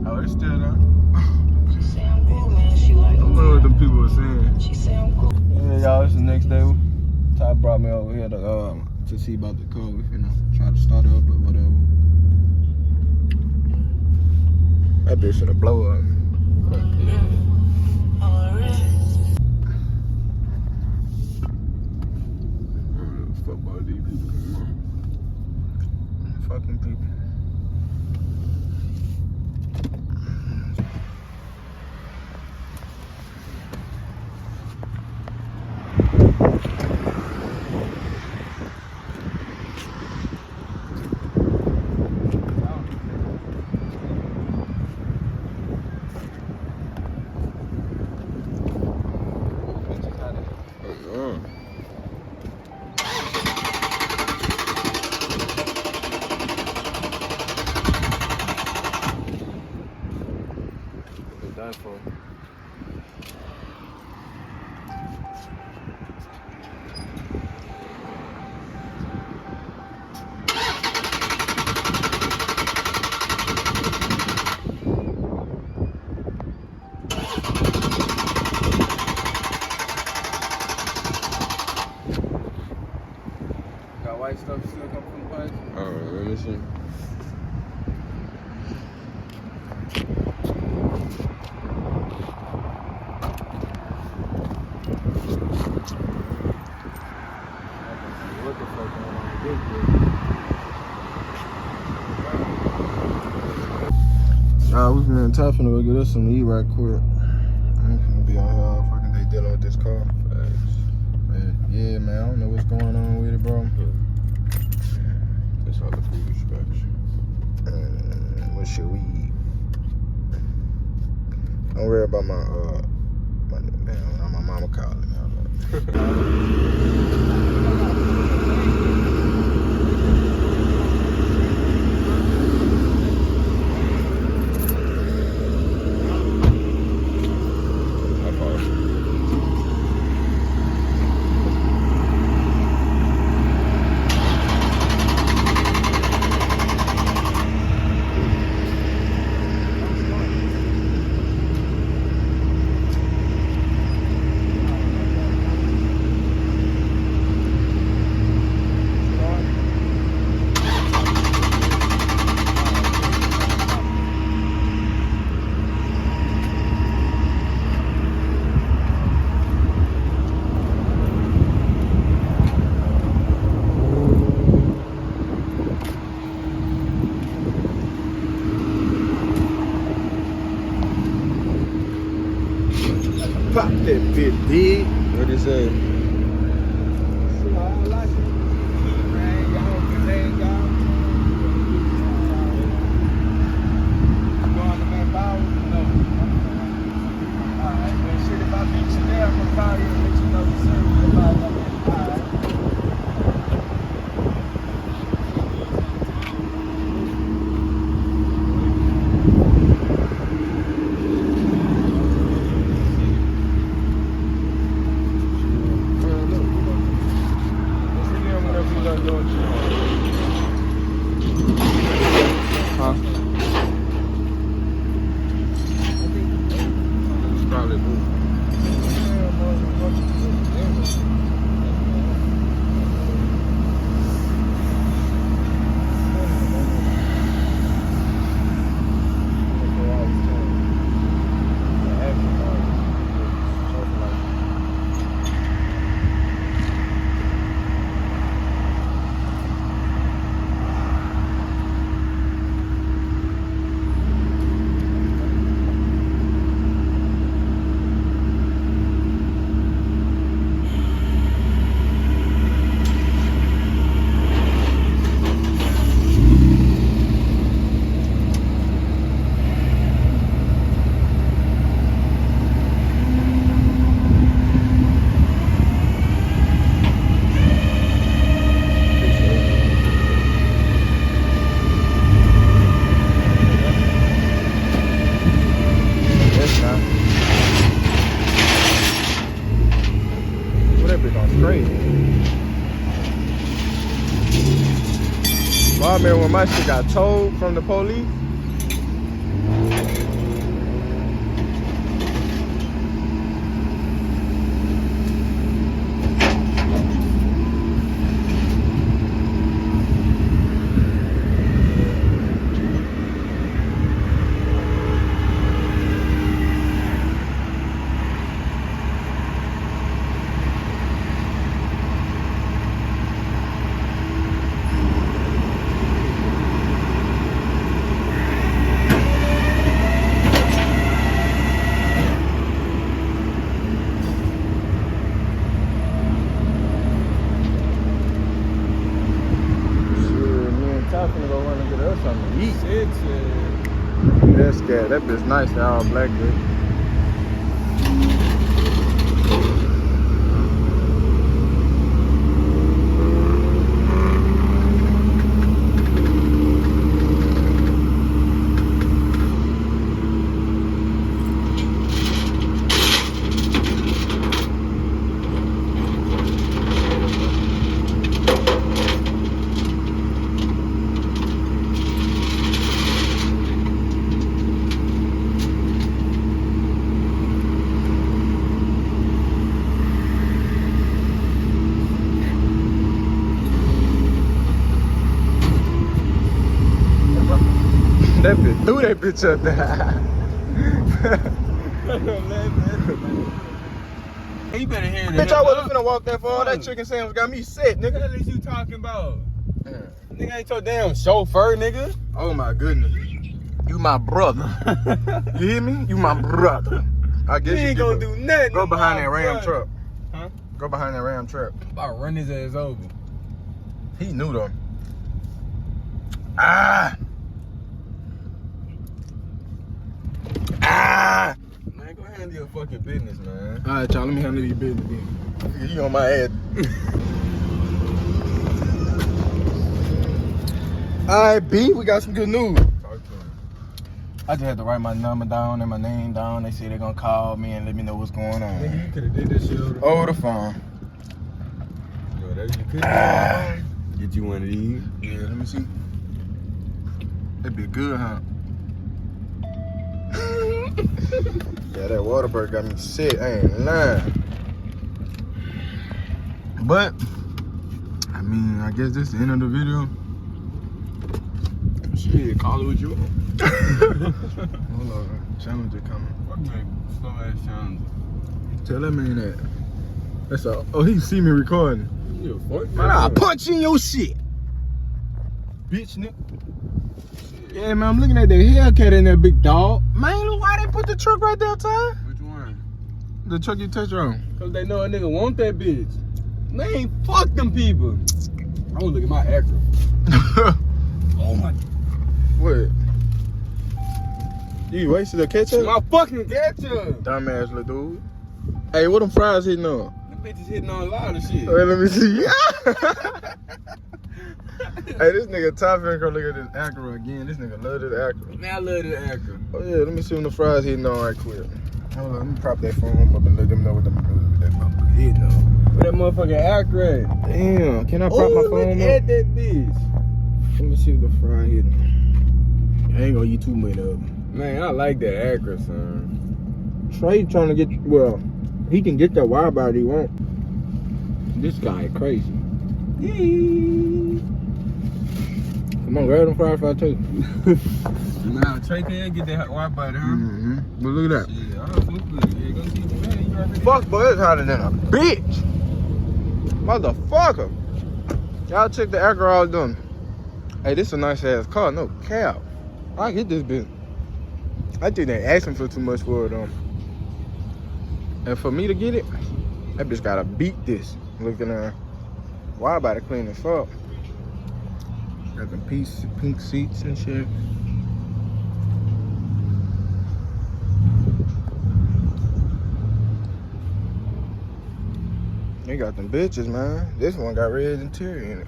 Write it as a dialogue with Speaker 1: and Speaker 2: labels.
Speaker 1: Oh, it's still there. I don't know what the people were saying. Yeah, y'all, it's the next day. Ty brought me over here to see about the car. We finna try to start it up or whatever. That bitch finna blow up. Fuck about these people, man. Fucking people. For got white stuff still come from the place? Let me see. Nah, we finna Ty finna go get us some to eat right quick. I ain't finna be out here all fucking day dealing with this car. But yeah, man, I don't know what's going on with it, bro. That's all the food scratch. What should we eat? Don't worry about my mama calling me. Pop that bit big. What is that? Huh? It's probably blue. Well, I remember when my shit got towed from the police. Yeet.
Speaker 2: Shit.
Speaker 1: That scat, that bitch nice, that all black bitch. That bitch threw that bitch up there.
Speaker 2: You better hear that.
Speaker 1: Bitch, I wasn't finna walk that far. That chicken sandwich got me sick, nigga.
Speaker 2: What the hell is you talking about? Nigga ain't your damn chauffeur, nigga.
Speaker 1: Oh my goodness. You my brother. You hear me? You my brother. I guess
Speaker 2: You ain't gonna do nothing.
Speaker 1: Go behind that ram
Speaker 2: brother.
Speaker 1: truck.
Speaker 2: Huh?
Speaker 1: Go behind that ram truck.
Speaker 2: I'm about to run his ass over.
Speaker 1: He knew though. Ah! Ah!
Speaker 2: Man, go handle your fucking business, man.
Speaker 1: Alright, y'all, let me handle your business then. You on my head. Alright, B, we got some good news.
Speaker 2: Talk to him.
Speaker 1: I just had to write my number down and my name down. They said they're gonna call me and let me know what's going on.
Speaker 2: Nigga, you could've did this shit
Speaker 1: Over the phone.
Speaker 2: Yo, that you could've get you one of these.
Speaker 1: Yeah, let me see. That'd be good, huh? Yeah, that Waterburg got me sick. I ain't lying. But, I mean, I guess this is the end of the video.
Speaker 2: Shit, call it what you want.
Speaker 1: Hold on, Challenger coming.
Speaker 2: Fuck me, slow ass challenge.
Speaker 1: Tell that man that. That's all. Oh, he see me recording.
Speaker 2: You fuck
Speaker 1: Man, I'll punch you in your shit. Bitch, nigga. Yeah, man, I'm looking at the hellcat in there, big dog. Man, why they put the truck right there, Ty?
Speaker 2: Which one?
Speaker 1: The truck you touched on.
Speaker 2: Cause they know a nigga want that bitch. Man, fuck them people. I wanna look at my Acura. Oh my.
Speaker 1: What? You wasted a ketchup?
Speaker 2: My fucking ketchup.
Speaker 1: Dumbass little dude. Hey, what them fries hitting on?
Speaker 2: Them bitches hitting on a lot of shit.
Speaker 1: Wait, let me see. Hey, this nigga Ty finna come look at this Acura again. This nigga love this Acura.
Speaker 2: Man, I love this Acura.
Speaker 1: Oh yeah, let me see when the fries hitting on right quick. Hold on, let me prop that phone up and let them know what that motherfucker hitting on.
Speaker 2: Where that motherfucking Acura at?
Speaker 1: Damn, can I prop my phone
Speaker 2: look
Speaker 1: up?
Speaker 2: at that bitch.
Speaker 1: Let me see what the fry hitting on. I ain't gonna eat too many of them.
Speaker 2: Man, I like that Acura, son.
Speaker 1: Trey trying to get, well, he can get that wide body he want. This guy crazy. Come on, grab them fries if I tell you.
Speaker 2: Nah, Trey can't get that wide body, huh?
Speaker 1: Mm-hmm. But look at that.
Speaker 2: Yeah, I fuck with it. Yeah, go see the man. You already
Speaker 1: Fuck, boy, it's hotter than a bitch. Motherfucker. Y'all check the Acura I was doing. Hey, this is a nice ass car, no cap. I get this bitch. I think they asking for too much for it, and for me to get it, that bitch gotta beat this. Looking at wide body clean as fuck. Got them pink seats and shit. They got them bitches, man. This one got red interior in it.